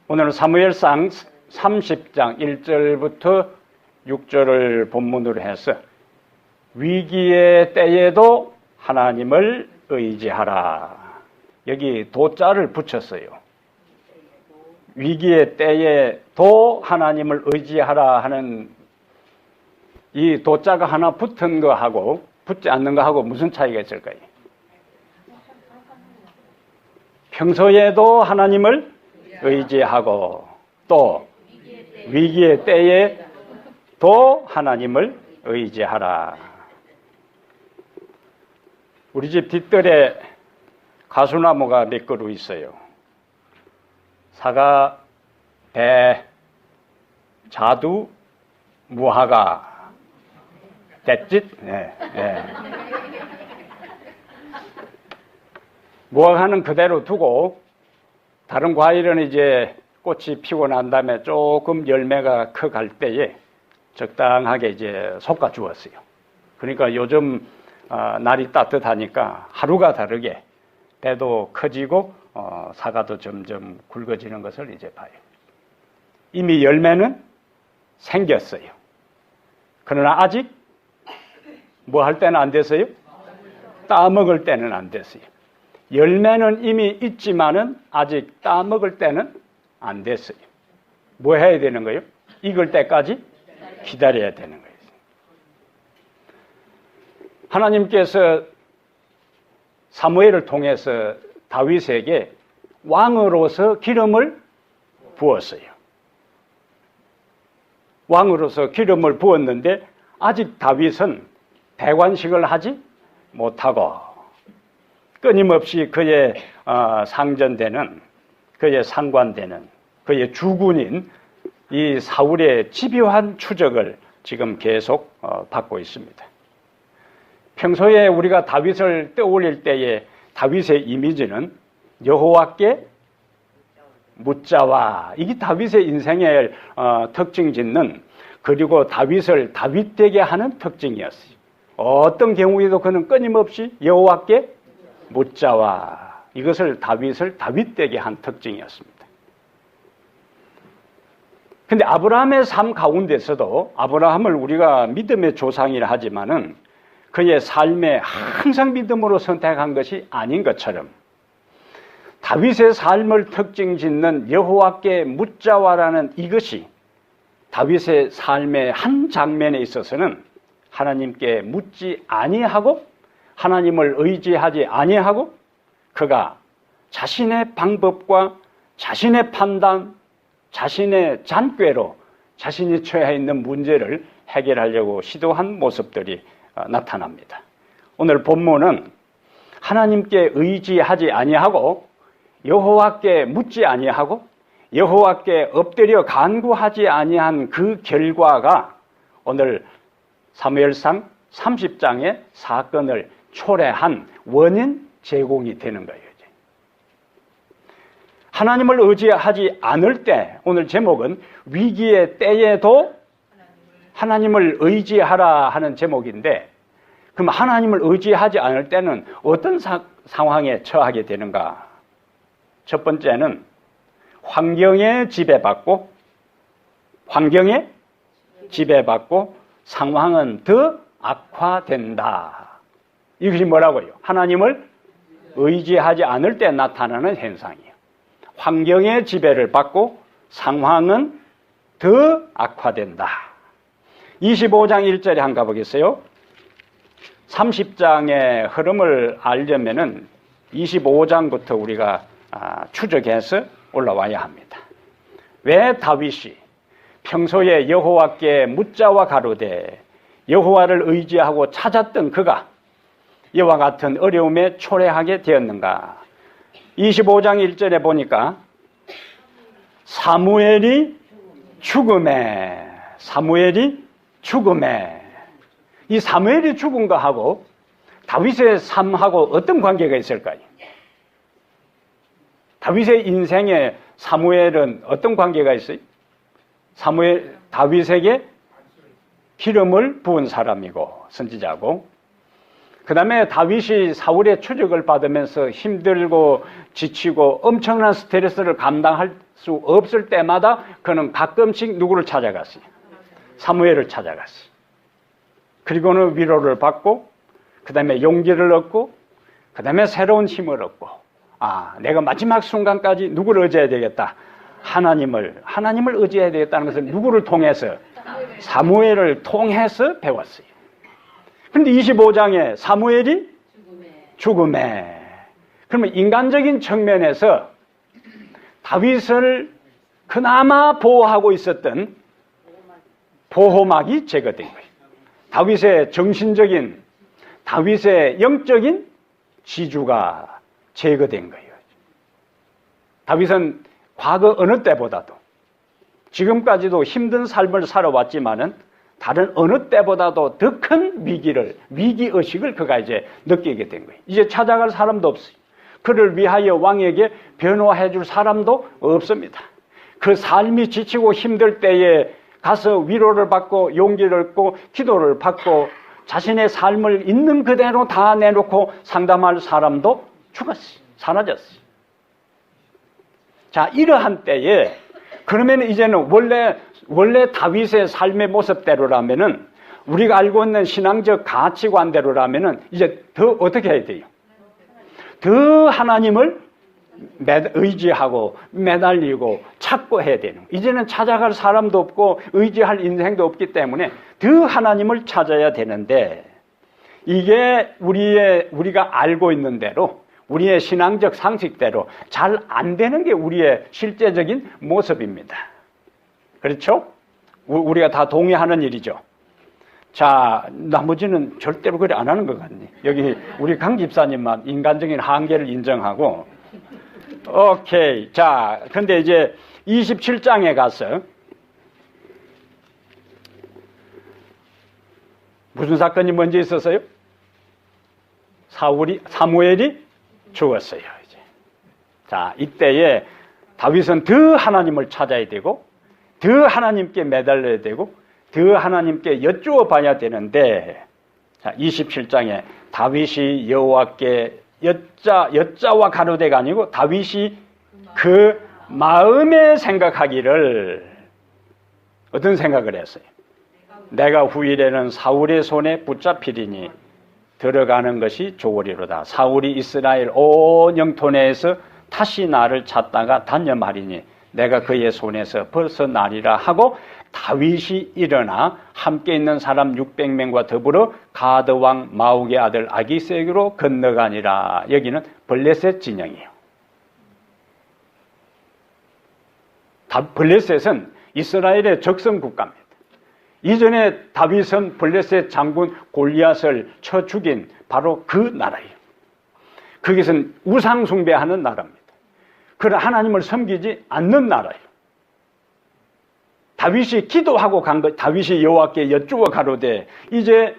오늘은 사무엘상 30장 1절부터 6절을 본문으로 해서 위기의 때에도 하나님을 의지하라. 여기 도자를 붙였어요. 위기의 때에도 하나님을 의지하라 하는 이 도자가 하나 붙은 거하고 붙지 않는 거하고 무슨 차이가 있을까요? 평소에도 하나님을 의지하고 또 위기의 때에도 하나님을 의지하라. 우리 집 뒷뜰에 가수나무가 몇 그루 있어요. 사과, 배, 자두, 무화과, 대짓. 네. 무화과는 그대로 두고 다른 과일은 이제 꽃이 피고 난 다음에 조금 열매가 커갈 때에 적당하게 이제 솎아 주었어요. 그러니까 요즘 날이 따뜻하니까 하루가 다르게 배도 커지고 사과도 점점 굵어지는 것을 이제 봐요. 이미 열매는 생겼어요. 그러나 아직 뭐 할 때는 안 됐어요? 따먹을 때는 안 됐어요. 열매는 이미 있지만은 아직 따먹을 때는 안 됐어요. 뭐 해야 되는 거예요? 익을 때까지 기다려야 되는 거예요. 하나님께서 사무엘을 통해서 다윗에게 왕으로서 기름을 부었어요. 왕으로서 기름을 부었는데 아직 다윗은 대관식을 하지 못하고 끊임없이 그의 상전되는, 그의 상관되는, 그의 주군인 이 사울의 집요한 추적을 지금 계속 받고 있습니다. 평소에 우리가 다윗을 떠올릴 때에 다윗의 이미지는 여호와께 묻자와, 이게 다윗의 인생의 특징 짓는, 그리고 다윗을 다윗되게 하는 특징이었어요. 어떤 경우에도 그는 끊임없이 여호와께 묻자와, 이것을 다윗을 다윗되게 한 특징이었습니다. 근데 아브라함의 삶 가운데서도, 아브라함을 우리가 믿음의 조상이라 하지만은 그의 삶에 항상 믿음으로 선택한 것이 아닌 것처럼 다윗의 삶을 특징 짓는 여호와께 묻자와라는 이것이 다윗의 삶의 한 장면에 있어서는 하나님께 묻지 아니하고 하나님을 의지하지 아니하고 그가 자신의 방법과 자신의 판단, 자신의 잔꾀로 자신이 처해 있는 문제를 해결하려고 시도한 모습들이 나타납니다. 오늘 본문은 하나님께 의지하지 아니하고 여호와께 묻지 아니하고 여호와께 엎드려 간구하지 아니한 그 결과가 오늘 사무엘상 30장의 사건을 초래한 원인 제공이 되는 거예요. 하나님을 의지하지 않을 때, 오늘 제목은 위기의 때에도 하나님을 의지하라 하는 제목인데, 그럼 하나님을 의지하지 않을 때는 어떤 상황에 처하게 되는가? 첫 번째는 환경에 지배받고 상황은 더 악화된다. 이것이 뭐라고요? 하나님을 의지하지 않을 때 나타나는 현상이에요. 환경의 지배를 받고 상황은 더 악화된다. 25장 1절에 한번 가보겠어요. 30장의 흐름을 알려면은 25장부터 우리가 추적해서 올라와야 합니다. 왜 다윗이 평소에 여호와께 묻자와 가로되 여호와를 의지하고 찾았던 그가 이와 같은 어려움에 초래하게 되었는가? 25장 1절에 보니까 사무엘이 죽음에, 이 사무엘이 죽은 거하고 다윗의 삶하고 어떤 관계가 있을까요? 다윗의 인생에 사무엘은 어떤 관계가 있어요? 다윗에게 기름을 부은 사람이고 선지자고, 그 다음에 다윗이 사울의 추적을 받으면서 힘들고 지치고 엄청난 스트레스를 감당할 수 없을 때마다 그는 가끔씩 누구를 찾아갔어요? 사무엘을 찾아갔어요. 그리고는 위로를 받고 그 다음에 용기를 얻고 그 다음에 새로운 힘을 얻고 내가 마지막 순간까지 누구를 의지해야 되겠다? 하나님을 의지해야 되겠다는 것을 누구를 통해서? 사무엘을 통해서 배웠어요. 그런데 25장에 사무엘이 죽음에. 그러면 인간적인 측면에서 다윗을 그나마 보호하고 있었던 보호막이 제거된 거예요. 다윗의 정신적인, 다윗의 영적인 지주가 제거된 거예요. 다윗은 과거 어느 때보다도 지금까지도 힘든 삶을 살아왔지만은 다른 어느 때보다도 더 큰 위기의식을 그가 이제 느끼게 된 거예요. 이제 찾아갈 사람도 없어요. 그를 위하여 왕에게 변호해 줄 사람도 없습니다. 그 삶이 지치고 힘들 때에 가서 위로를 받고 용기를 얻고 기도를 받고 자신의 삶을 있는 그대로 다 내놓고 상담할 사람도 죽었어요. 사라졌어요. 자, 이러한 때에 그러면 이제는 원래 다윗의 삶의 모습대로라면은 우리가 알고 있는 신앙적 가치관대로라면은 이제 더 어떻게 해야 돼요? 더 하나님을 의지하고 매달리고 찾고 해야 되는 거예요. 이제는 찾아갈 사람도 없고 의지할 인생도 없기 때문에 더 하나님을 찾아야 되는데 이게 우리가 알고 있는 대로 우리의 신앙적 상식대로 잘 안 되는 게 우리의 실제적인 모습입니다. 그렇죠? 우리가 다 동의하는 일이죠. 자, 나머지는 절대로 그래 안 하는 것 같니? 여기 우리 강 집사님만 인간적인 한계를 인정하고 오케이. 자, 근데 이제 27장에 가서 무슨 사건이 먼저 있었어요? 사무엘이 죽었어요. 이제. 자, 이때에 다윗은 더 하나님을 찾아야 되고 더 하나님께 매달려야 되고 더 하나님께 여쭈어 봐야 되는데 자, 27장에 다윗이 여호와께 여자와 가로대가 아니고 다윗이 그 마음에 생각하기를 어떤 생각을 했어요? 내가 후일에는 사울의 손에 붙잡히리니 들어가는 것이 좋으리로다. 사울이 이스라엘 온 영토 내에서 다시 나를 찾다가 단념하리니 내가 그의 손에서 벗어나리라 하고 다윗이 일어나 함께 있는 사람 600명과 더불어 가드 왕 마옥의 아들 아기스에게로 건너가니라. 여기는 블레셋 진영이에요. 블레셋은 이스라엘의 적성 국가입니다. 이전에 다윗은 블레셋 장군 골리앗을 쳐 죽인 바로 그 나라예요. 거기서는 우상 숭배하는 나라입니다. 그러나 하나님을 섬기지 않는 나라예요. 다윗이 기도하고 간 것, 다윗이 여호와께 여쭈어 가로되 이제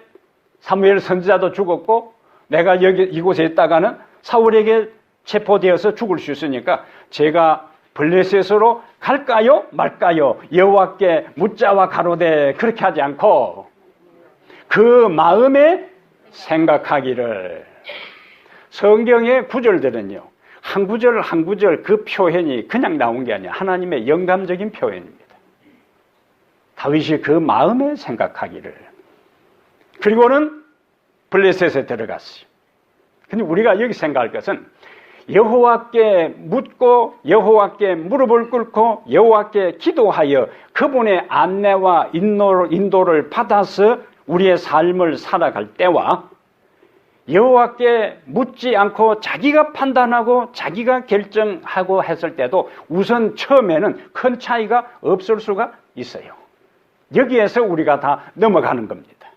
사무엘 선지자도 죽었고 내가 이곳에 있다가는 사울에게 체포되어서 죽을 수 있으니까 제가 블레셋으로 갈까요 말까요? 여호와께 묻자와 가로되 그렇게 하지 않고 그 마음에 생각하기를. 성경의 구절들은요 한 구절 한 구절 그 표현이 그냥 나온 게 아니라 하나님의 영감적인 표현입니다. 다윗이 그 마음에 생각하기를. 그리고는 블레셋에 들어갔어요. 근데 우리가 여기 생각할 것은 여호와께 묻고 여호와께 무릎을 꿇고 여호와께 기도하여 그분의 안내와 인도를 받아서 우리의 삶을 살아갈 때와 여호와께 묻지 않고 자기가 판단하고 자기가 결정하고 했을 때도 우선 처음에는 큰 차이가 없을 수가 있어요. 여기에서 우리가 다 넘어가는 겁니다.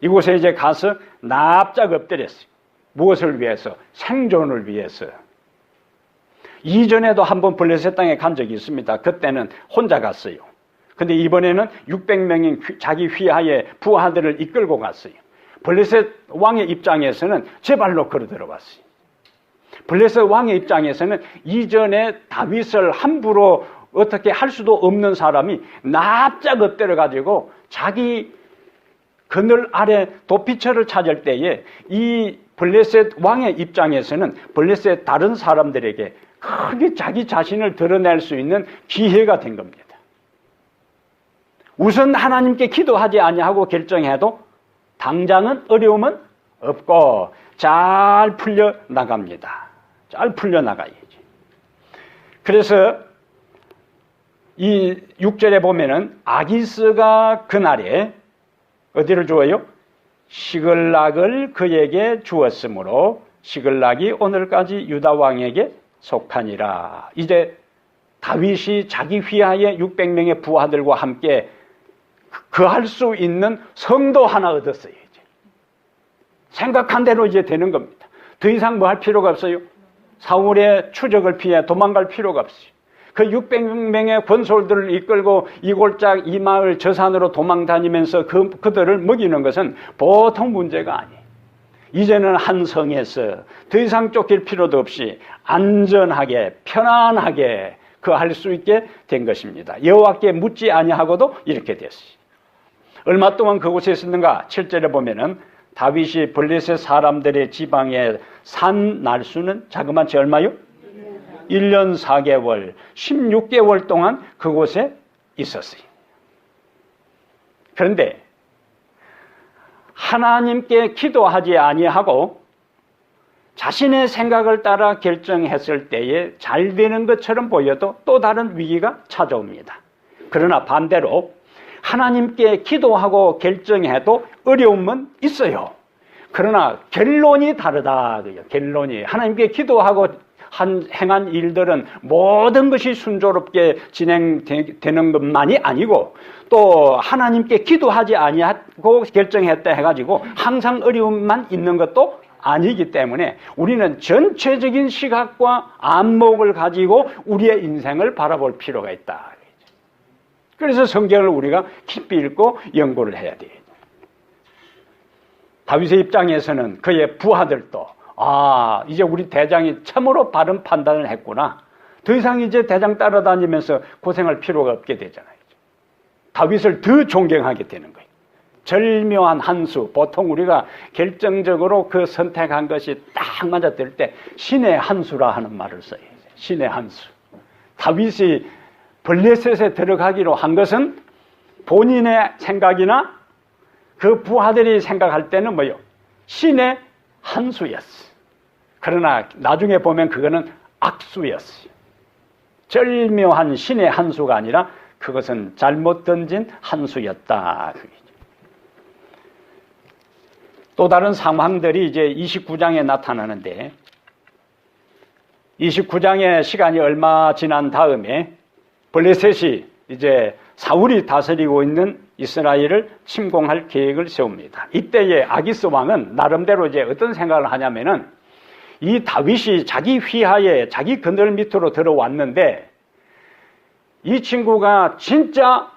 이곳에 이제 가서 납작 엎드렸어요. 무엇을 위해서? 생존을 위해서. 이전에도 한번 블레셋 땅에 간 적이 있습니다. 그때는 혼자 갔어요. 근데 이번에는 600명인 자기 휘하의 부하들을 이끌고 갔어요. 블레셋 왕의 입장에서는 제 발로 걸어 들어갔어요. 블레셋 왕의 입장에서는 이전에 다윗을 함부로 어떻게 할 수도 없는 사람이 납작 엎드려 가지고 자기 그늘 아래 도피처를 찾을 때에 이 블레셋 왕의 입장에서는 블레셋 다른 사람들에게 크게 자기 자신을 드러낼 수 있는 기회가 된 겁니다. 우선 하나님께 기도하지 아니하고 결정해도 당장은 어려움은 없고 잘 풀려나갑니다. 잘 풀려나가야지. 그래서 이 6절에 보면은 아기스가 그날에 어디를 주어요? 시글락을 그에게 주었으므로 시글락이 오늘까지 유다 왕에게 속하니라. 이제 다윗이 자기 휘하의 600명의 부하들과 함께 거할 수 있는 성도 하나 얻었어요. 이제. 생각한 대로 이제 되는 겁니다. 더 이상 뭐 할 필요가 없어요. 사울의 추적을 피해 도망갈 필요가 없어요. 그 600명의 권솔들을 이끌고 이 골짝 이 마을 저 산으로 도망 다니면서 그들을 먹이는 것은 보통 문제가 아니에요. 이제는 한 성에서 더 이상 쫓길 필요도 없이 안전하게 편안하게 할 수 있게 된 것입니다. 여호와께 묻지 아니하고도 이렇게 됐어요. 얼마 동안 그곳에 있었는가? 7절에 보면은 다윗이 블레셋 사람들의 지방에 산 날수는 자그마치 얼마요? 1년 4개월, 16개월 동안 그곳에 있었어요. 그런데 하나님께 기도하지 아니하고 자신의 생각을 따라 결정했을 때에 잘 되는 것처럼 보여도 또 다른 위기가 찾아옵니다. 그러나 반대로 하나님께 기도하고 결정해도 어려움은 있어요. 그러나 결론이 다르다. 결론이 하나님께 기도하고 행한 일들은 모든 것이 순조롭게 진행되는 것만이 아니고 또 하나님께 기도하지 아니하고 결정했다 해가지고 항상 어려움만 있는 것도 아니기 때문에 우리는 전체적인 시각과 안목을 가지고 우리의 인생을 바라볼 필요가 있다. 그래서 성경을 우리가 깊이 읽고 연구를 해야 돼요. 다윗의 입장에서는 그의 부하들도 이제 우리 대장이 참으로 바른 판단을 했구나. 더 이상 이제 대장 따라다니면서 고생할 필요가 없게 되잖아요. 다윗을 더 존경하게 되는 거예요. 절묘한 한 수, 보통 우리가 결정적으로 그 선택한 것이 딱 맞아들 때 신의 한 수라 하는 말을 써요. 신의 한 수. 다윗이 블레셋에 들어가기로 한 것은 본인의 생각이나 그 부하들이 생각할 때는 뭐요? 신의 한 수였어. 그러나 나중에 보면 그거는 악수였어요. 절묘한 신의 한 수가 아니라 그것은 잘못 던진 한 수였다. 또 다른 상황들이 이제 29장에 나타나는데 29장의 시간이 얼마 지난 다음에 블레셋이 이제 사울이 다스리고 있는 이스라엘을 침공할 계획을 세웁니다. 이때에 아기스 왕은 나름대로 이제 어떤 생각을 하냐면은 이 다윗이 자기 휘하에 자기 그늘 밑으로 들어왔는데 이 친구가 진짜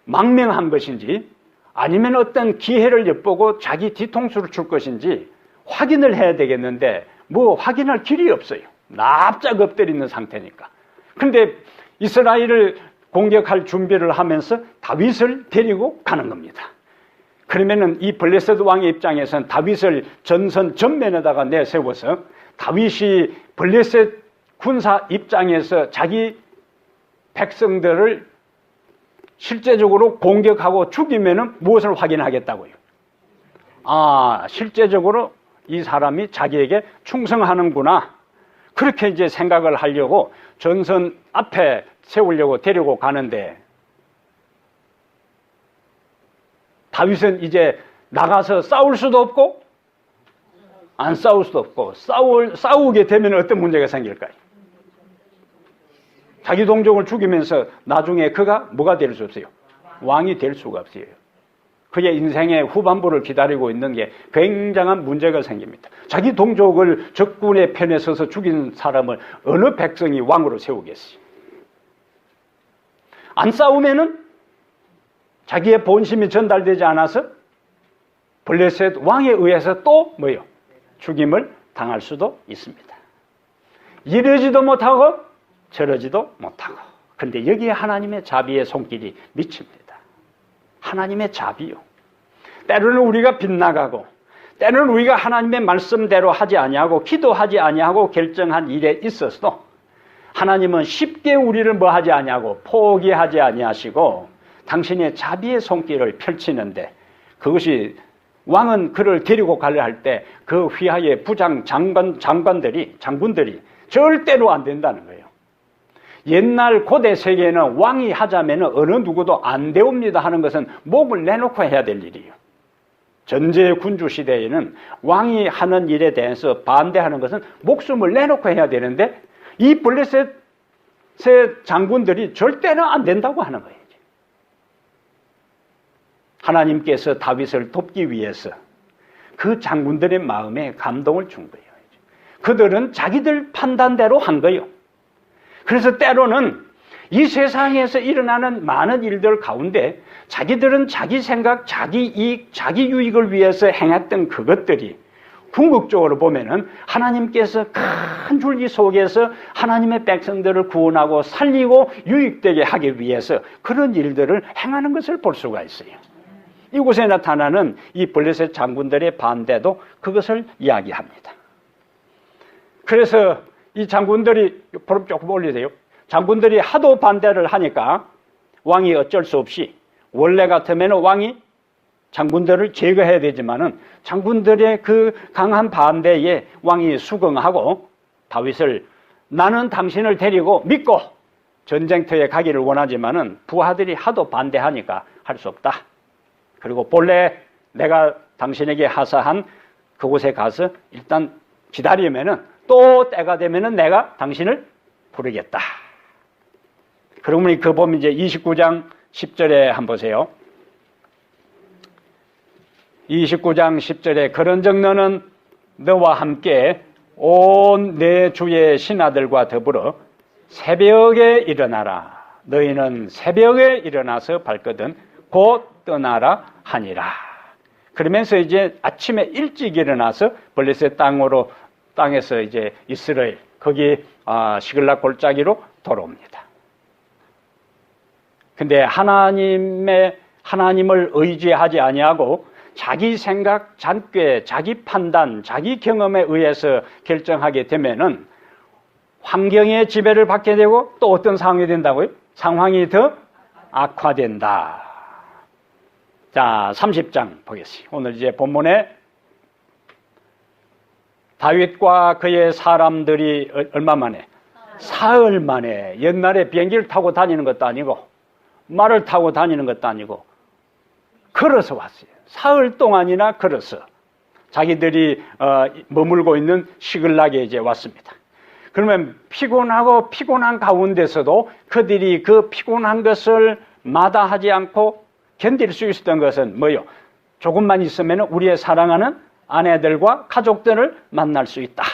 망명한 것인지 아니면 어떤 기회를 엿보고 자기 뒤통수를 줄 것인지 확인을 해야 되겠는데 뭐 확인할 길이 없어요. 납작 엎드리는 상태니까. 그런데 이스라엘을 공격할 준비를 하면서 다윗을 데리고 가는 겁니다. 그러면은 이 블레셋 왕의 입장에서는 다윗을 전선 전면에다가 내세워서 다윗이 블레셋 군사 입장에서 자기 백성들을 실제적으로 공격하고 죽이면은 무엇을 확인하겠다고요? 실제적으로 이 사람이 자기에게 충성하는구나. 그렇게 이제 생각을 하려고 전선 앞에 세우려고 데리고 가는데 다윗은 이제 나가서 싸울 수도 없고 안 싸울 수도 없고 싸우게 되면 어떤 문제가 생길까요? 자기 동족을 죽이면서 나중에 그가 뭐가 될 수 없어요? 왕이 될 수가 없어요. 그의 인생의 후반부를 기다리고 있는 게 굉장한 문제가 생깁니다. 자기 동족을 적군의 편에 서서 죽인 사람을 어느 백성이 왕으로 세우겠어요? 안 싸우면은 자기의 본심이 전달되지 않아서 블레셋 왕에 의해서 또 뭐요? 죽임을 당할 수도 있습니다. 이러지도 못하고 저러지도 못하고. 그런데 여기에 하나님의 자비의 손길이 미칩니다. 하나님의 자비요. 때로는 우리가 빗나가고 때로는 우리가 하나님의 말씀대로 하지 아니하고 기도하지 아니하고 결정한 일에 있어서도 하나님은 쉽게 우리를 뭐하지 아니하고 포기하지 아니하시고 당신의 자비의 손길을 펼치는데, 그것이 왕은 그를 데리고 가려 할 때 그 휘하의 부장 장군들이 절대로 안 된다는 거예요. 옛날 고대 세계에는 왕이 하자면 어느 누구도 안 되옵니다 하는 것은 목을 내놓고 해야 될 일이에요. 전제 군주 시대에는 왕이 하는 일에 대해서 반대하는 것은 목숨을 내놓고 해야 되는데, 이 블레셋의 장군들이 절대로 안 된다고 하는 거예요. 하나님께서 다윗을 돕기 위해서 그 장군들의 마음에 감동을 준 거예요. 그들은 자기들 판단대로 한 거예요. 그래서 때로는 이 세상에서 일어나는 많은 일들 가운데 자기들은 자기 생각, 자기 이익, 자기 유익을 위해서 행했던 그것들이 궁극적으로 보면은 하나님께서 큰 줄기 속에서 하나님의 백성들을 구원하고 살리고 유익되게 하기 위해서 그런 일들을 행하는 것을 볼 수가 있어요. 이곳에 나타나는 이 블레셋 장군들의 반대도 그것을 이야기합니다. 그래서 이 장군들이, 보름 조금 올리세요. 장군들이 하도 반대를 하니까 왕이 어쩔 수 없이, 원래 같으면 왕이 장군들을 제거해야 되지만은 장군들의 그 강한 반대에 왕이 수긍하고 다윗을, 나는 당신을 데리고 믿고 전쟁터에 가기를 원하지만은 부하들이 하도 반대하니까 할 수 없다. 그리고 본래 내가 당신에게 하사한 그곳에 가서 일단 기다리면은 또 때가 되면은 내가 당신을 부르겠다. 그러면 그 보면 이제 29장 10절에 한번 보세요. 29장 10절에 그런즉 너는 너와 함께 온 내 주의 신하들과 더불어 새벽에 일어나라. 너희는 새벽에 일어나서 발거든 곧 떠나라 하니라. 그러면서 이제 아침에 일찍 일어나서 블레셋 땅에서 이제 이스라엘, 거기 시글락 골짜기로 돌아옵니다. 근데 하나님을 의지하지 아니하고 자기 생각, 자기 판단, 자기 경험에 의해서 결정하게 되면은 환경의 지배를 받게 되고 또 어떤 상황이 된다고요? 상황이 더 악화된다. 자, 30장 보겠습니다. 오늘 이제 본문에 다윗과 그의 사람들이 얼마 만에? 사흘 만에. 옛날에 비행기를 타고 다니는 것도 아니고 말을 타고 다니는 것도 아니고 걸어서 왔어요. 사흘 동안이나 걸어서 자기들이 머물고 있는 시글락에 이제 왔습니다. 그러면 피곤한 가운데서도 그들이 그 피곤한 것을 마다하지 않고 견딜 수 있었던 것은 뭐요? 조금만 있으면 우리의 사랑하는 아내들과 가족들을 만날 수 있다.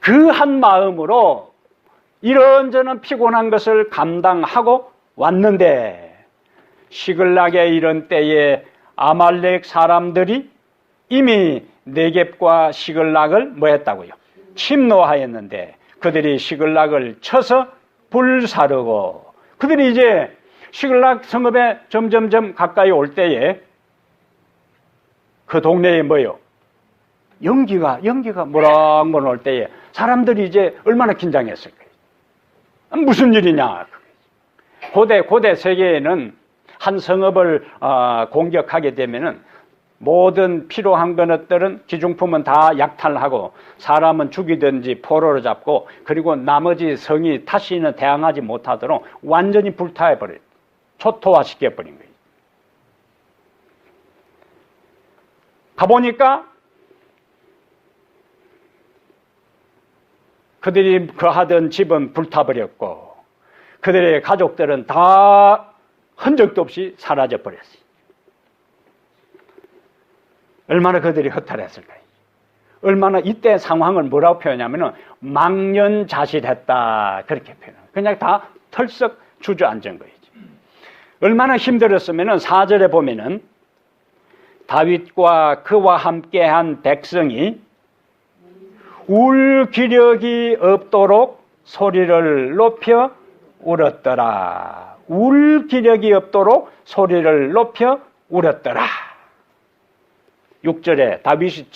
그 한 마음으로 이런저런 피곤한 것을 감당하고 왔는데, 시글락에 이른 때에 아말렉 사람들이 이미 네겝과 시글락을 뭐 했다고요? 침노하였는데 그들이 시글락을 쳐서 불사르고, 그들이 이제 시글락 성읍에 점점점 가까이 올 때에 그 동네에 뭐요? 연기가 모락모락 올 때에 사람들이 이제 얼마나 긴장했을 거예요. 무슨 일이냐? 고대 세계에는 한 성읍을 공격하게 되면은 모든 필요한 것들은 기중품은 다 약탈하고 사람은 죽이든지 포로로 잡고, 그리고 나머지 성이 다시는 대항하지 못하도록 완전히 불타해버려요. 초토화시켜버린 거예요. 가보니까 그들이 거하던 집은 불타버렸고 그들의 가족들은 다 흔적도 없이 사라져버렸어요. 얼마나 그들이 허탈했을까요? 얼마나 이때 상황을 뭐라고 표현하냐면 망연자실했다, 그렇게 표현해요. 그냥 다 털썩 주저앉은 거예요. 얼마나 힘들었으면 4절에 보면은 다윗과 그와 함께한 백성이 울 기력이 없도록 소리를 높여 울었더라. 울 기력이 없도록 소리를 높여 울었더라. 6절에 다윗이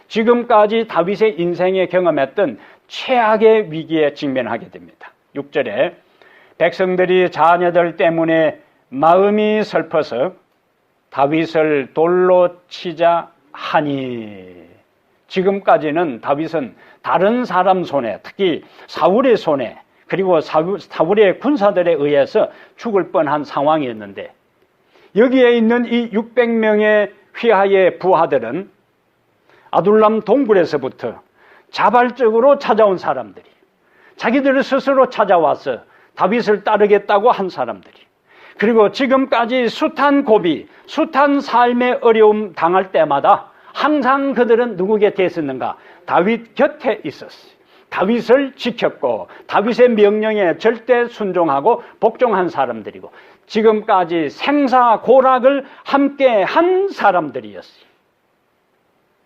지금까지 다윗의 인생에 경험했던 최악의 위기에 직면하게 됩니다. 6절에 백성들이 자녀들 때문에 마음이 슬퍼서 다윗을 돌로 치자 하니. 지금까지는 다윗은 다른 사람 손에, 특히 사울의 손에, 그리고 사울의 군사들에 의해서 죽을 뻔한 상황이었는데, 여기에 있는 이 600명의 휘하의 부하들은 아둘람 동굴에서부터 자발적으로 찾아온 사람들이, 자기들 스스로 찾아와서 다윗을 따르겠다고 한 사람들이, 그리고 지금까지 숱한 고비, 숱한 삶의 어려움 당할 때마다 항상 그들은 누구 곁에 있었는가? 다윗 곁에 있었어요. 다윗을 지켰고 다윗의 명령에 절대 순종하고 복종한 사람들이고 지금까지 생사고락을 함께 한 사람들이었어요.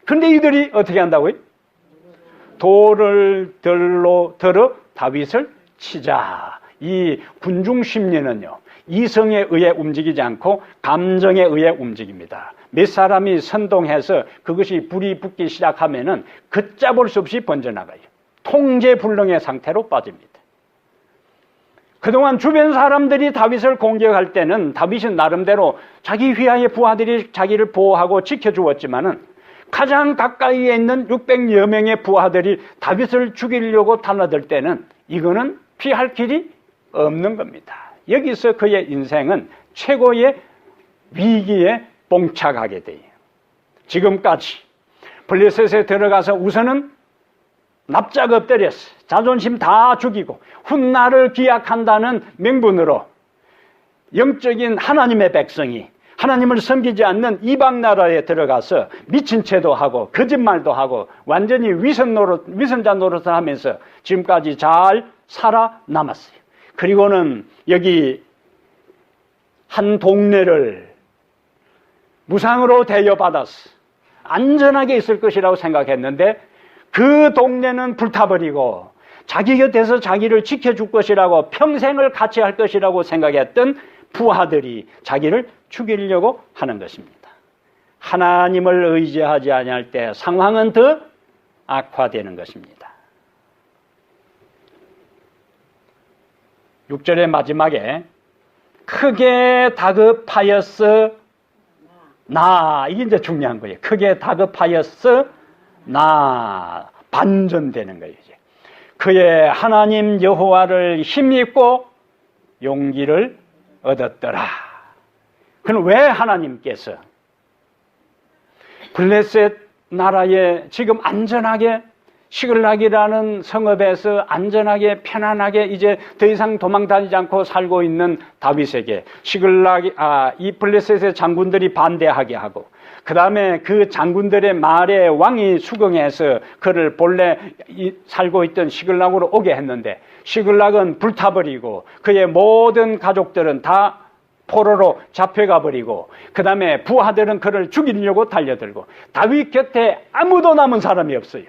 그런데 이들이 어떻게 한다고요? 돌을 들어 다윗을 치자. 이 군중 심리는요, 이성에 의해 움직이지 않고 감정에 의해 움직입니다. 몇 사람이 선동해서 그것이 불이 붙기 시작하면은 걷잡을 수 없이 번져나가요. 통제불능의 상태로 빠집니다. 그동안 주변 사람들이 다윗을 공격할 때는 다윗은 나름대로 자기 휘하의 부하들이 자기를 보호하고 지켜주었지만은 가장 가까이에 있는 600여 명의 부하들이 다윗을 죽이려고 달라들 때는 이거는 피할 길이 없는 겁니다. 여기서 그의 인생은 최고의 위기에 봉착하게 돼요. 지금까지 블레셋에 들어가서 우선은 납작 엎드렸어. 자존심 다 죽이고 훗날을 기약한다는 명분으로 영적인 하나님의 백성이 하나님을 섬기지 않는 이방 나라에 들어가서 미친 채도 하고 거짓말도 하고 완전히 위선자 노릇을 하면서 지금까지 잘 살아남았어요. 그리고는 여기 한 동네를 무상으로 대여받아서 안전하게 있을 것이라고 생각했는데 그 동네는 불타버리고 자기 곁에서 자기를 지켜줄 것이라고 평생을 같이 할 것이라고 생각했던 부하들이 자기를 죽이려고 하는 것입니다. 하나님을 의지하지 아니할 때 상황은 더 악화되는 것입니다. 6절의 마지막에 크게 다급하였으나, 이게 이제 중요한 거예요. 크게 다급하였으나 반전되는 거예요. 이제. 그의 하나님 여호와를 힘입고 용기를 얻었더라. 그럼 왜 하나님께서 블레셋 나라에 지금 안전하게 시글락이라는 성읍에서 안전하게 편안하게 이제 더 이상 도망다니지 않고 살고 있는 다윗에게 이 블레셋의 장군들이 반대하게 하고 그 다음에 그 장군들의 말에 왕이 수긍해서 그를 본래 살고 있던 시글락으로 오게 했는데 시글락은 불타버리고 그의 모든 가족들은 다 포로로 잡혀가 버리고 그 다음에 부하들은 그를 죽이려고 달려들고 다윗 곁에 아무도 남은 사람이 없어요.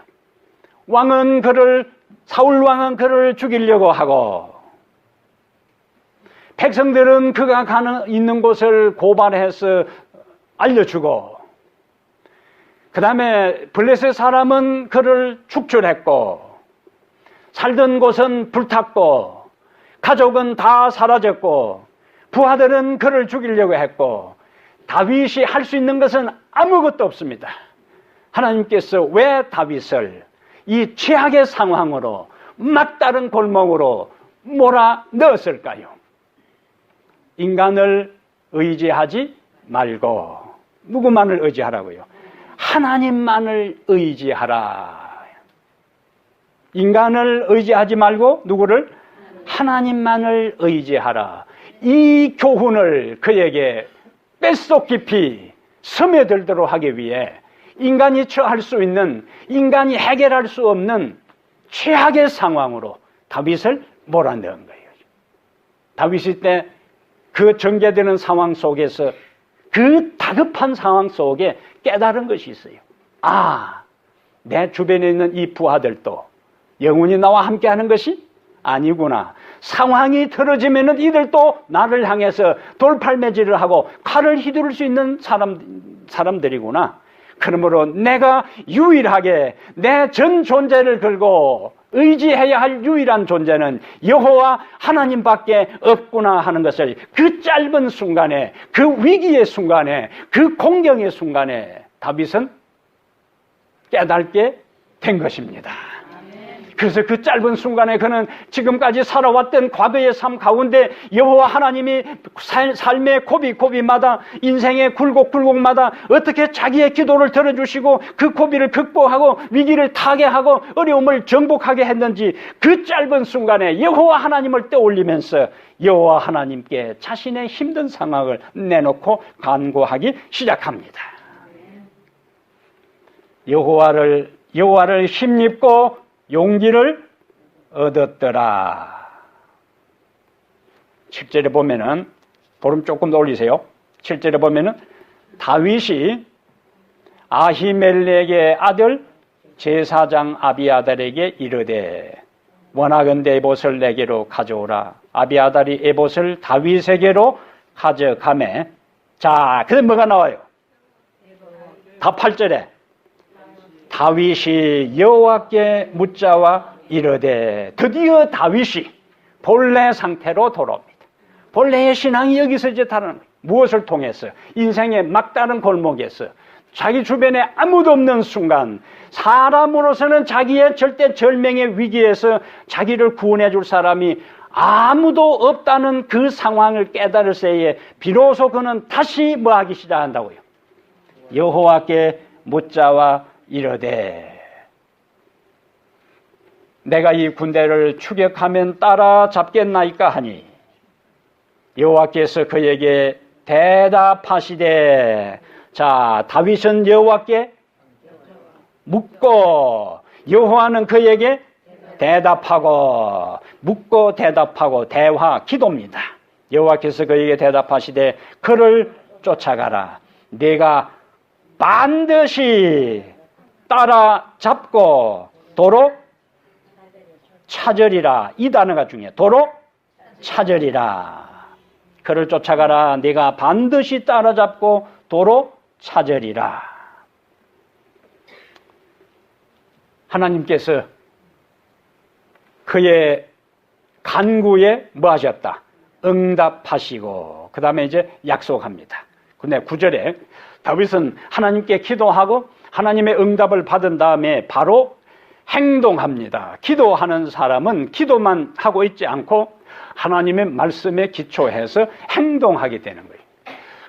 사울 왕은 그를 죽이려고 하고 백성들은 그가 있는 곳을 고발해서 알려주고 그 다음에 블레셋 사람은 그를 축출했고 살던 곳은 불탔고 가족은 다 사라졌고 부하들은 그를 죽이려고 했고 다윗이 할 수 있는 것은 아무것도 없습니다. 하나님께서 왜 다윗을 이 최악의 상황으로 막다른 골목으로 몰아 넣었을까요? 인간을 의지하지 말고 누구만을 의지하라고요? 하나님만을 의지하라. 인간을 의지하지 말고 누구를? 하나님만을 의지하라. 이 교훈을 그에게 뼛속 깊이 스며들도록 하기 위해 인간이 처할 수 있는, 인간이 해결할 수 없는 최악의 상황으로 다윗을 몰아넣은 거예요. 다윗이 때 그 전개되는 상황 속에서 그 다급한 상황 속에 깨달은 것이 있어요. 내 주변에 있는 이 부하들도 영원히 나와 함께 하는 것이 아니구나. 상황이 틀어지면은 이들도 나를 향해서 돌팔매질을 하고 칼을 휘두를 수 있는 사람들이구나. 그러므로 내가 유일하게 내 전 존재를 걸고 의지해야 할 유일한 존재는 여호와 하나님밖에 없구나 하는 것을 그 짧은 순간에, 그 위기의 순간에, 그 공경의 순간에 다윗은 깨닫게 된 것입니다. 그래서 그 짧은 순간에 그는 지금까지 살아왔던 과거의 삶 가운데 여호와 하나님이 삶의 고비고비마다, 인생의 굴곡굴곡마다 어떻게 자기의 기도를 들어주시고 그 고비를 극복하고 위기를 타개하고 어려움을 정복하게 했는지 그 짧은 순간에 여호와 하나님을 떠올리면서 여호와 하나님께 자신의 힘든 상황을 내놓고 간구하기 시작합니다. 여호와를 힘입고 용기를 얻었더라. 7절에 보면은, 보름 조금 더 올리세요. 7절에 보면은 다윗이 아히멜렉의 아들 제사장 아비아달에게 이르되 원하건대 에봇을 내게로 가져오라. 아비아달이 에봇을 다윗에게로 가져가매. 자, 그다음 뭐가 나와요? 다 8절에 다윗이 여호와께 묻자와 이르되, 드디어 다윗이 본래 상태로 돌아옵니다. 본래의 신앙이 여기서 이제 다른 거예요. 무엇을 통해서? 인생의 막다른 골목에서 자기 주변에 아무도 없는 순간, 사람으로서는 자기의 절대 절명의 위기에서 자기를 구원해 줄 사람이 아무도 없다는 그 상황을 깨달을 새에 비로소 그는 다시 뭐 하기 시작한다고요? 여호와께 묻자와 이르되, 내가 이 군대를 추격하면 따라잡겠나이까 하니 여호와께서 그에게 대답하시되. 자, 다윗은 여호와께 묻고 여호와는 그에게 대답하고, 묻고 대답하고 대화, 기도입니다. 여호와께서 그에게 대답하시되 그를 쫓아가라. 내가 반드시 따라잡고 도로 찾으리라. 이 단어가 중요해요. 도로 찾으리라. 그를 쫓아가라. 네가 반드시 따라잡고 도로 찾으리라. 하나님께서 그의 간구에 뭐 하셨다? 응답하시고 그 다음에 이제 약속합니다. 근데 9절에 다윗은 하나님께 기도하고 하나님의 응답을 받은 다음에 바로 행동합니다. 기도하는 사람은 기도만 하고 있지 않고 하나님의 말씀에 기초해서 행동하게 되는 거예요.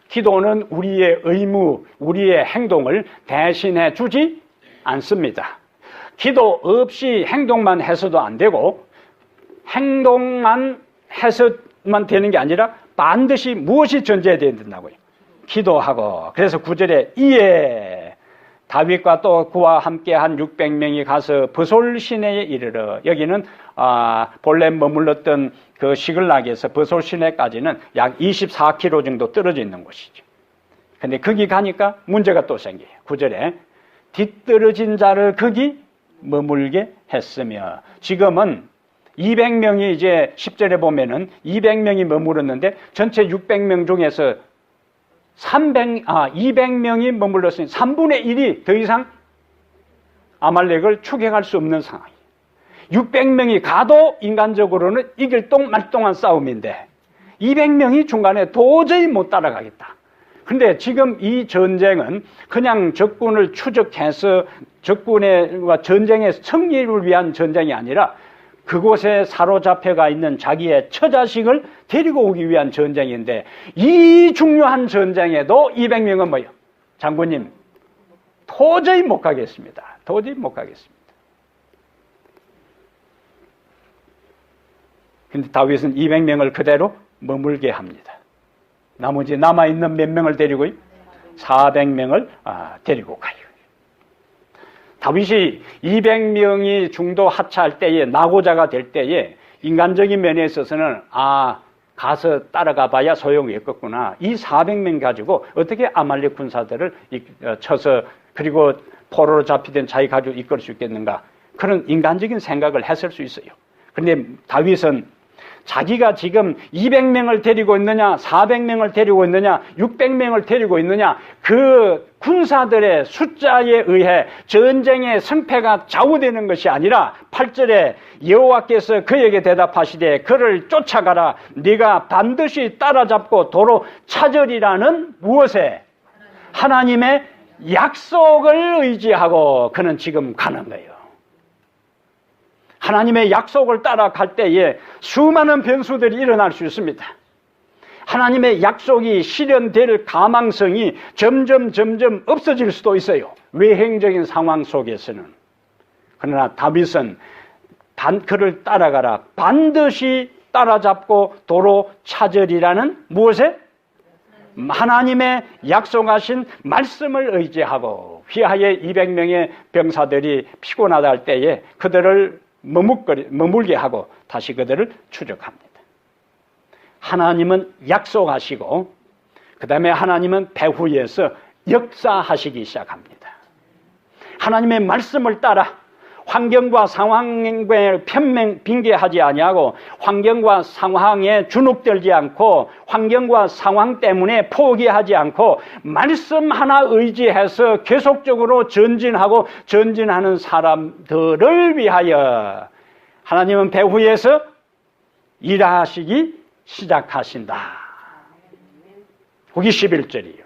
기도는 우리의 의무, 우리의 행동을 대신해 주지 않습니다. 기도 없이 행동만 해서도 안 되고, 행동만 해서만 되는 게 아니라 반드시 무엇이 전제되어야 된다고요? 기도하고. 그래서 9절에 이에 다윗과 또 그와 함께한 600명이 가서 버솔 시내에 이르러, 여기는 본래 머물렀던 그 시글락에서 버솔 시내까지는 약 24km 정도 떨어져 있는 곳이죠. 근데 거기 가니까 문제가 또 생겨요. 9절에 뒤떨어진 자를 거기 머물게 했으며, 지금은 200명이 이제 10절에 보면은 200명이 머물렀는데 전체 600명 중에서 200명이 머물렀으니 3분의 1이 더 이상 아말렉을 추격할 수 없는 상황이에요. 600명이 가도 인간적으로는 이길 똥말똥한 싸움인데 200명이 중간에 도저히 못 따라가겠다. 근데 지금 이 전쟁은 그냥 적군을 추적해서 적군과 전쟁의 승리를 위한 전쟁이 아니라 그곳에 사로잡혀가 있는 자기의 처자식을 데리고 오기 위한 전쟁인데, 이 중요한 전쟁에도 200명은 뭐예요? 장군님, 도저히 못 가겠습니다. 도저히 못 가겠습니다. 근데 다윗은 200명을 그대로 머물게 합니다. 나머지 남아있는 몇 명을 데리고요? 400명을 데리고 가요. 다윗이 200명이 중도 하차할 때에, 낙오자가 될 때에 인간적인 면에 있어서는 가서 따라가 봐야 소용이 없겠구나. 이 400명 가지고 어떻게 아말렉 군사들을 쳐서 그리고 포로로 잡히던 자기 가지고 이끌 수 있겠는가. 그런 인간적인 생각을 했을 수 있어요. 그런데 다윗은 자기가 지금 200명을 데리고 있느냐, 400명을 데리고 있느냐, 600명을 데리고 있느냐, 그 군사들의 숫자에 의해 전쟁의 승패가 좌우되는 것이 아니라 8절에 여호와께서 그에게 대답하시되 그를 쫓아가라. 네가 반드시 따라잡고 도로 찾으리라는 무엇에? 하나님의 약속을 의지하고 그는 지금 가는 거예요. 하나님의 약속을 따라갈 때에 수많은 변수들이 일어날 수 있습니다. 하나님의 약속이 실현될 가망성이 점점 없어질 수도 있어요. 외행적인 상황 속에서는. 그러나 다윗은 그를 따라가라. 반드시 따라잡고 도로 찾으리라는 무엇에? 하나님의 약속하신 말씀을 의지하고 휘하의 200명의 병사들이 피곤하다 할 때에 그들을 머물게 하고 다시 그들을 추적합니다. 하나님은 약속하시고 그 다음에 하나님은 배후에서 역사하시기 시작합니다. 하나님의 말씀을 따라 환경과 상황에 빙계하지 아니하고 환경과 상황에 주눅들지 않고 환경과 상황 때문에 포기하지 않고 말씀 하나 의지해서 계속적으로 전진하는 사람들을 위하여 하나님은 배후에서 일하시기 시작하신다. 거기 11절이에요.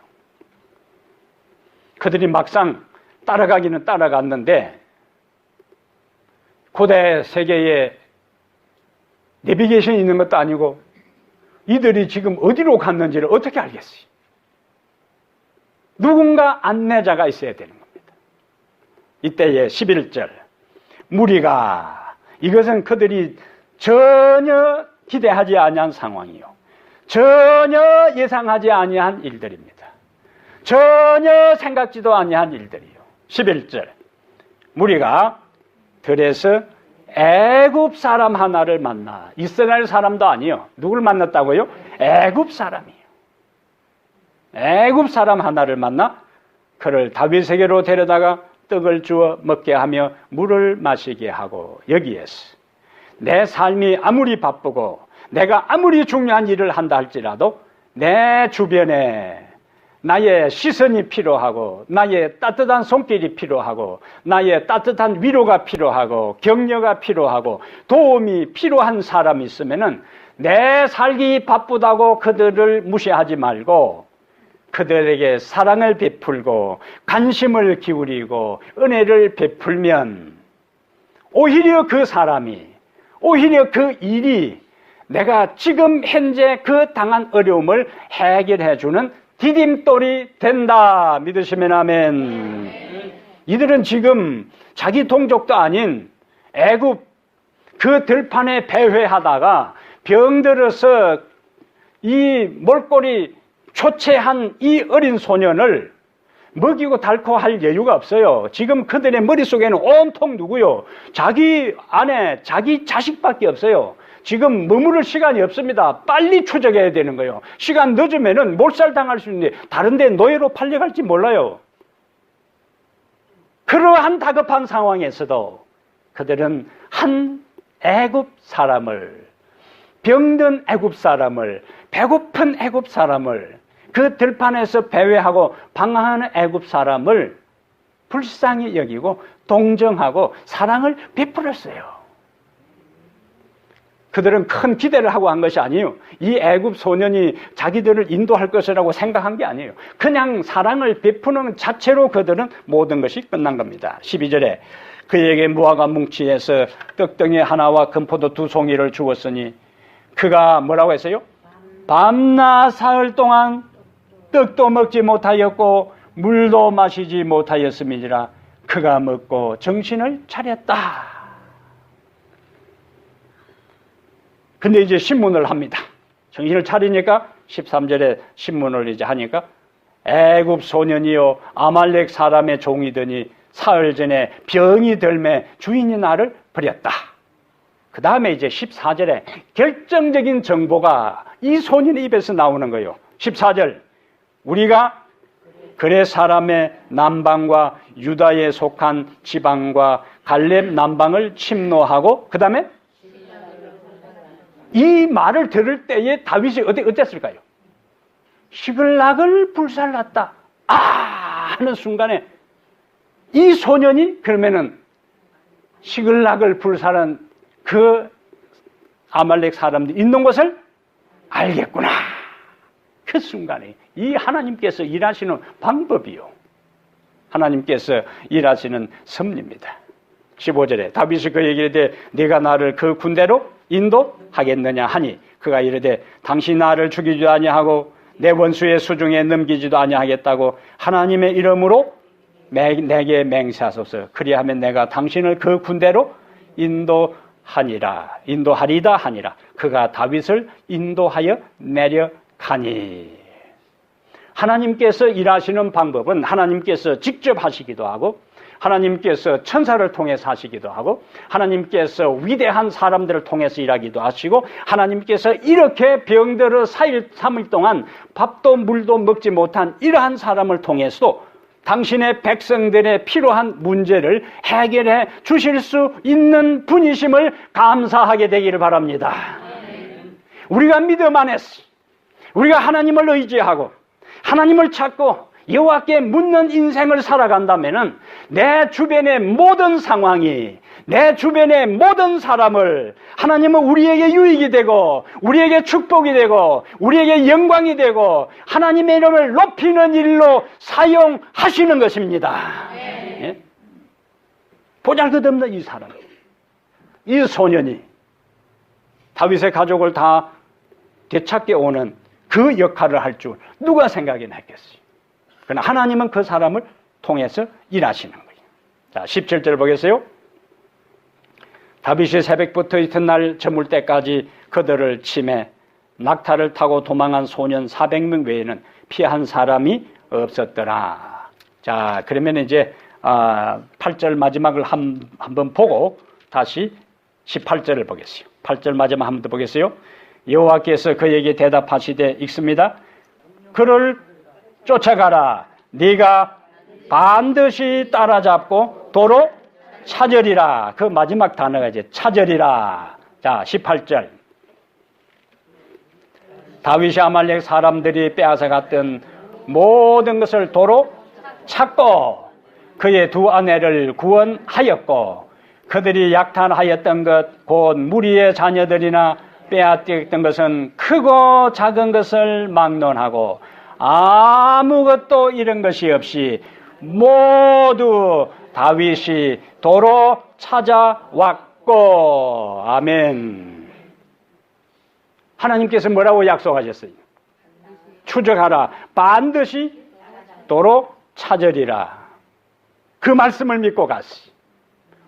그들이 막상 따라가기는 따라갔는데 고대 세계에 내비게이션이 있는 것도 아니고 이들이 지금 어디로 갔는지를 어떻게 알겠어요? 누군가 안내자가 있어야 되는 겁니다. 이때의 11절 무리가 이것은 그들이 전혀 기대하지 아니한 상황이요. 전혀 예상하지 아니한 일들입니다. 전혀 생각지도 아니한 일들이요. 11절 무리가 들에서 애굽 사람 하나를 만나. 이스라엘 사람도 아니요. 누굴 만났다고요? 애굽 사람이요. 애굽 사람 하나를 만나 그를 다윗에게로 데려다가 떡을 주어 먹게 하며 물을 마시게 하고 여기에서 내 삶이 아무리 바쁘고 내가 아무리 중요한 일을 한다 할지라도 내 주변에 나의 시선이 필요하고 나의 따뜻한 손길이 필요하고 나의 따뜻한 위로가 필요하고 격려가 필요하고 도움이 필요한 사람이 있으면은 내 살기 바쁘다고 그들을 무시하지 말고 그들에게 사랑을 베풀고 관심을 기울이고 은혜를 베풀면 오히려 그 사람이 오히려 그 일이 내가 지금 현재 그 당한 어려움을 해결해 주는 디딤돌이 된다. 믿으시면 아멘. 이들은 지금 자기 동족도 아닌 애굽 그 들판에 배회하다가 병들어서 이 몰골이 초췌한 이 어린 소년을 먹이고 닳고 할 여유가 없어요. 지금 그들의 머릿속에는 온통 누구요? 자기 아내, 자기 자식밖에 없어요. 지금 머무를 시간이 없습니다. 빨리 추적해야 되는 거예요. 시간 늦으면은 몰살당할 수 있는데 다른 데 노예로 팔려갈지 몰라요. 그러한 다급한 상황에서도 그들은 한 애굽 사람을, 병든 애굽 사람을, 배고픈 애굽 사람을, 그 들판에서 배회하고 방황하는 애굽 사람을 불쌍히 여기고 동정하고 사랑을 베풀었어요. 그들은 큰 기대를 하고 한 것이 아니에요. 이 애굽 소년이 자기들을 인도할 것이라고 생각한 게 아니에요. 그냥 사랑을 베푸는 자체로 그들은 모든 것이 끝난 겁니다. 12절에 그에게 무화과 뭉치에서 떡덩이 하나와 금포도 2송이를 주었으니 그가 뭐라고 했어요? 밤낮 사흘 동안 떡도 먹지 못하였고 물도 마시지 못하였음이니라. 그가 먹고 정신을 차렸다. 근데 이제 신문을 합니다. 정신을 차리니까 13절에 신문을 이제 하니까 애굽 소년이요 아말렉 사람의 종이더니 사흘 전에 병이 들매 주인이 나를 버렸다. 그 다음에 이제 14절에 결정적인 정보가 이 소년의 입에서 나오는 거예요. 14절 우리가 그레 사람의 남방과 유다에 속한 지방과 갈렙 남방을 침노하고 그 다음에 이 말을 들을 때에 다윗이 어땠을까요? 시글락을 불살랐다. 아! 하는 순간에 이 소년이 그러면은 시글락을 불살한 그 아말렉 사람들이 있는 것을 알겠구나. 그 순간에 이 하나님께서 일하시는 방법이요. 하나님께서 일하시는 섭리입니다. 15절에 다윗이 그에게 이르되 네가 나를 그 군대로 인도하겠느냐 하니 그가 이르되 당신 나를 죽이지도 아니하고 내 원수의 수중에 넘기지도 아니하겠다고 하나님의 이름으로 내게 맹세하소서. 그리하면 내가 당신을 그 군대로 인도하리다 하니라. 그가 다윗을 인도하여 내려가니. 하나님께서 일하시는 방법은 하나님께서 직접 하시기도 하고 하나님께서 천사를 통해서 하시기도 하고 하나님께서 위대한 사람들을 통해서 일하기도 하시고 하나님께서 이렇게 병들어 4일 3일 동안 밥도 물도 먹지 못한 이러한 사람을 통해서도 당신의 백성들의 필요한 문제를 해결해 주실 수 있는 분이심을 감사하게 되기를 바랍니다. 우리가 믿음 안에서 우리가 하나님을 의지하고 하나님을 찾고 여호와께 묻는 인생을 살아간다면은 내 주변의 모든 상황이 내 주변의 모든 사람을 하나님은 우리에게 유익이 되고 우리에게 축복이 되고 우리에게 영광이 되고 하나님의 이름을 높이는 일로 사용하시는 것입니다. 예? 보잘것없는 이 사람, 이 소년이 다윗의 가족을 다 되찾게 오는 그 역할을 할 줄 누가 생각이나 했겠어요. 그러나 하나님은 그 사람을 통해서 일하시는 거예요. 자, 17절 보겠어요. 다윗이 새벽부터 이튿날 저물 때까지 그들을 치매 낙타를 타고 도망한 소년 400명 외에는 피한 사람이 없었더라. 자, 그러면 이제 8절 마지막을 한번 보고 다시 18절을 보겠어요. 8절 마지막 한 번 더 보겠어요. 여호와께서 그에게 대답하시되 읽습니다. 그를 쫓아가라. 네가 반드시 따라잡고 도로 찾으리라. 그 마지막 단어가 이제 찾으리라. 자, 18절. 다윗이 아말렉 사람들이 빼앗아 갔던 모든 것을 도로 찾고 그의 두 아내를 구원하였고 그들이 약탈하였던 것 곧 무리의 자녀들이나 빼앗겼던 것은 크고 작은 것을 막론하고 아무것도 잃은 것이 없이 모두 다윗이 도로 찾아왔고. 아멘. 하나님께서 뭐라고 약속하셨어요? 추적하라. 반드시 도로 찾으리라. 그 말씀을 믿고 갔어요.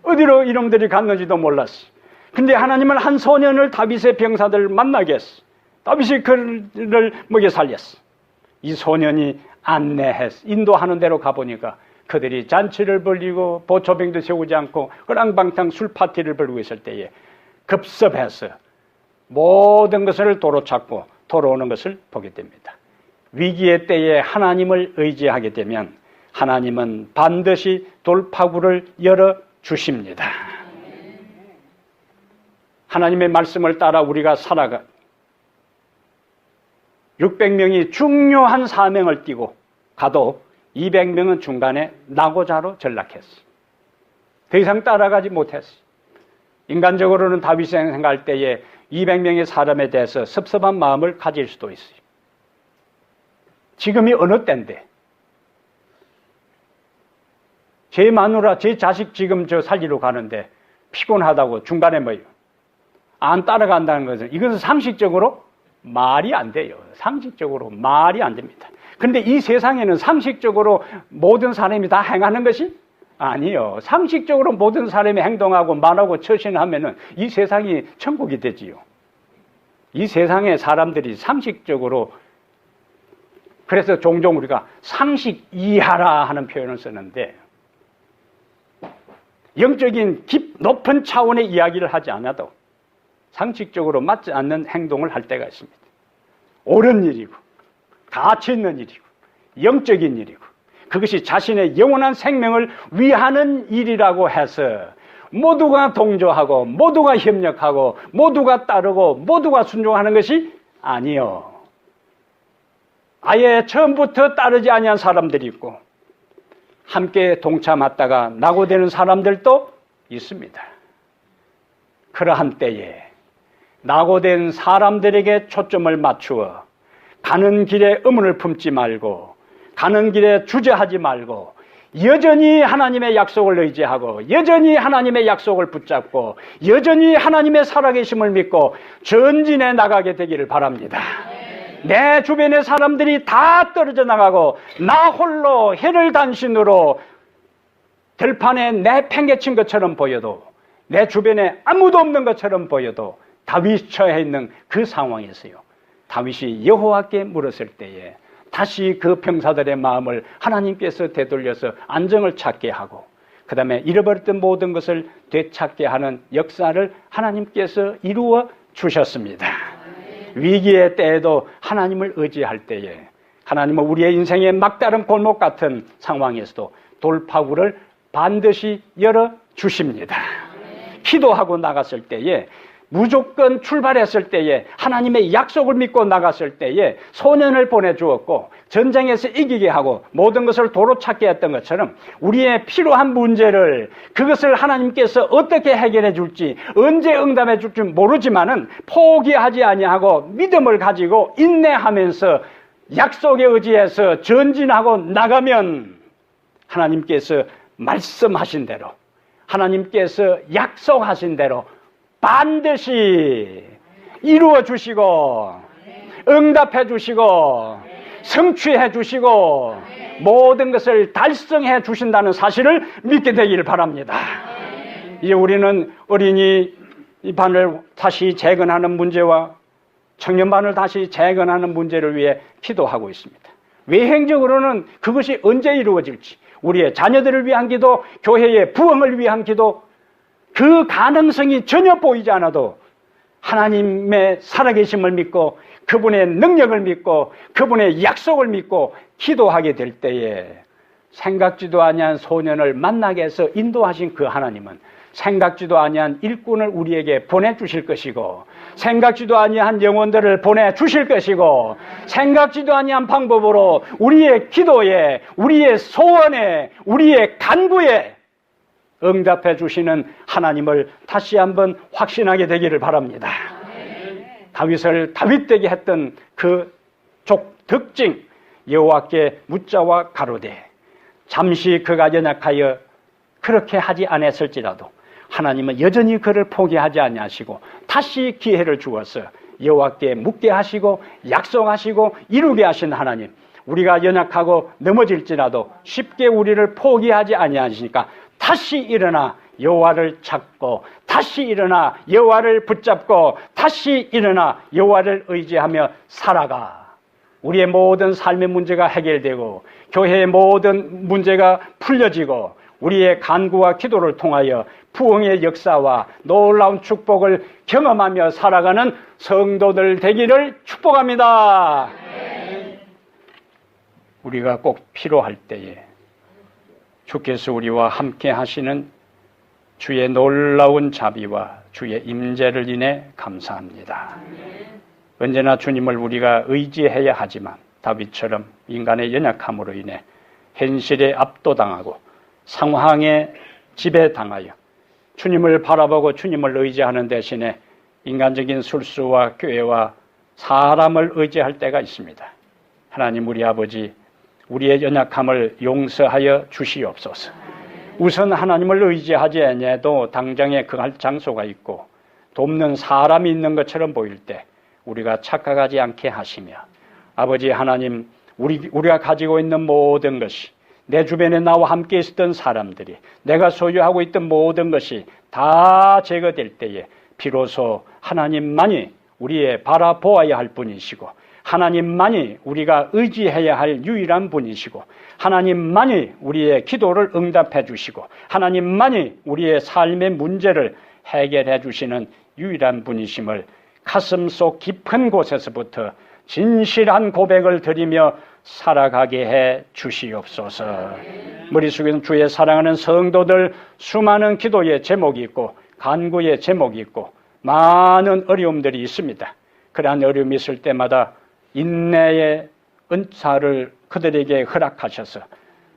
어디로 이놈들이 갔는지도 몰랐어요. 근데 하나님은 한 소년을 다윗의 병사들 만나게 했어요. 다윗이 그를 먹여 살렸어요. 이 소년이 안내했어. 인도하는 대로 가보니까 그들이 잔치를 벌이고 보초병도 세우지 않고 그랑방탕 술 파티를 벌이고 있을 때에 급섭해서 모든 것을 도로 찾고 돌아오는 것을 보게 됩니다. 위기의 때에 하나님을 의지하게 되면 하나님은 반드시 돌파구를 열어주십니다. 하나님의 말씀을 따라 우리가 살아가 600명이 중요한 사명을 띠고 가도 200명은 중간에 낙오자로 전락했어요. 더 이상 따라가지 못했어요. 인간적으로는 다윗이 생각할 때에 200명의 사람에 대해서 섭섭한 마음을 가질 수도 있어요. 지금이 어느 때인데 제 마누라, 제 자식 지금 저 살리러 가는데 피곤하다고 중간에 뭐요? 안 따라간다는 것은 이것은 상식적으로 말이 안 돼요. 상식적으로 말이 안 됩니다. 그런데 이 세상에는 상식적으로 모든 사람이 다 행하는 것이 아니요. 상식적으로 모든 사람이 행동하고 말하고 처신하면은 이 세상이 천국이 되지요. 이 세상의 사람들이 상식적으로, 그래서 종종 우리가 상식 이하라 하는 표현을 쓰는데 영적인 높은 차원의 이야기를 하지 않아도 상식적으로 맞지 않는 행동을 할 때가 있습니다. 옳은 일이고 가치 있는 일이고 영적인 일이고 그것이 자신의 영원한 생명을 위하는 일이라고 해서 모두가 동조하고 모두가 협력하고 모두가 따르고 모두가 순종하는 것이 아니요. 아예 처음부터 따르지 아니한 사람들이 있고 함께 동참하다가 낙오되는 사람들도 있습니다. 그러한 때에 낙오된 사람들에게 초점을 맞추어 가는 길에 의문을 품지 말고 가는 길에 주저하지 말고 여전히 하나님의 약속을 의지하고 여전히 하나님의 약속을 붙잡고 여전히 하나님의 살아계심을 믿고 전진해 나가게 되기를 바랍니다. 내 주변의 사람들이 다 떨어져 나가고 나 홀로 해를 단신으로 들판에 내팽개친 것처럼 보여도 내 주변에 아무도 없는 것처럼 보여도 다윗이 처해 있는 그 상황에서요, 다윗이 여호와께 물었을 때에 다시 그 병사들의 마음을 하나님께서 되돌려서 안정을 찾게 하고 그 다음에 잃어버렸던 모든 것을 되찾게 하는 역사를 하나님께서 이루어 주셨습니다. 위기의 때에도 하나님을 의지할 때에 하나님은 우리의 인생의 막다른 골목 같은 상황에서도 돌파구를 반드시 열어주십니다. 기도하고 나갔을 때에 무조건 출발했을 때에 하나님의 약속을 믿고 나갔을 때에 소년을 보내주었고 전쟁에서 이기게 하고 모든 것을 도로 찾게 했던 것처럼 우리의 필요한 문제를 그것을 하나님께서 어떻게 해결해 줄지 언제 응답해 줄지 모르지만은 포기하지 아니하고 믿음을 가지고 인내하면서 약속에 의지해서 전진하고 나가면 하나님께서 말씀하신 대로 하나님께서 약속하신 대로 반드시 이루어 주시고 응답해 주시고 성취해 주시고 모든 것을 달성해 주신다는 사실을 믿게 되기를 바랍니다. 이제 우리는 어린이 반을 다시 재건하는 문제와 청년반을 다시 재건하는 문제를 위해 기도하고 있습니다. 외행적으로는 그것이 언제 이루어질지 우리의 자녀들을 위한 기도, 교회의 부흥을 위한 기도, 그 가능성이 전혀 보이지 않아도 하나님의 살아계심을 믿고 그분의 능력을 믿고 그분의 약속을 믿고 기도하게 될 때에 생각지도 아니한 소년을 만나게 해서 인도하신 그 하나님은 생각지도 아니한 일꾼을 우리에게 보내주실 것이고 생각지도 아니한 영혼들을 보내주실 것이고 생각지도 아니한 방법으로 우리의 기도에 우리의 소원에 우리의 간구에 응답해 주시는 하나님을 다시 한번 확신하게 되기를 바랍니다. 다윗을 다윗되게 했던 그 특징 여호와께 묻자와 가로되 잠시 그가 연약하여 그렇게 하지 않았을지라도 하나님은 여전히 그를 포기하지 아니하시고 다시 기회를 주어서 여호와께 묻게 하시고 약속하시고 이루게 하신 하나님, 우리가 연약하고 넘어질지라도 쉽게 우리를 포기하지 아니하시니까 다시 일어나 여호와를 찾고 다시 일어나 여호와를 붙잡고 다시 일어나 여호와를 의지하며 살아가. 우리의 모든 삶의 문제가 해결되고 교회의 모든 문제가 풀려지고 우리의 간구와 기도를 통하여 부흥의 역사와 놀라운 축복을 경험하며 살아가는 성도들 되기를 축복합니다. 우리가 꼭 필요할 때에 주께서 우리와 함께 하시는 주의 놀라운 자비와 주의 임재를 인해 감사합니다. 언제나 주님을 우리가 의지해야 하지만 다윗처럼 인간의 연약함으로 인해 현실에 압도당하고 상황에 지배당하여 주님을 바라보고 주님을 의지하는 대신에 인간적인 술수와 교회와 사람을 의지할 때가 있습니다. 하나님 우리 아버지, 우리의 연약함을 용서하여 주시옵소서. 우선 하나님을 의지하지 않아도 당장에 그할 장소가 있고 돕는 사람이 있는 것처럼 보일 때 우리가 착각하지 않게 하시며, 아버지 하나님, 우리가 가지고 있는 모든 것이, 내 주변에 나와 함께 있었던 사람들이, 내가 소유하고 있던 모든 것이 다 제거될 때에 비로소 하나님만이 우리의 바라보아야 할 분이시고, 하나님만이 우리가 의지해야 할 유일한 분이시고, 하나님만이 우리의 기도를 응답해 주시고, 하나님만이 우리의 삶의 문제를 해결해 주시는 유일한 분이심을 가슴속 깊은 곳에서부터 진실한 고백을 드리며 살아가게 해 주시옵소서. 머릿속에는 주의 사랑하는 성도들 수많은 기도의 제목이 있고 간구의 제목이 있고 많은 어려움들이 있습니다. 그러한 어려움이 있을 때마다 인내의 은사를 그들에게 허락하셔서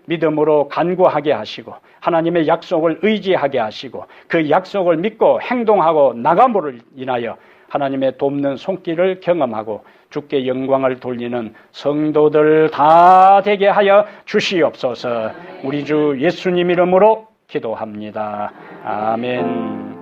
믿음으로 간구하게 하시고 하나님의 약속을 의지하게 하시고 그 약속을 믿고 행동하고 나감으로 인하여 하나님의 돕는 손길을 경험하고 주께 영광을 돌리는 성도들 다 되게 하여 주시옵소서. 우리 주 예수님 이름으로 기도합니다. 아멘.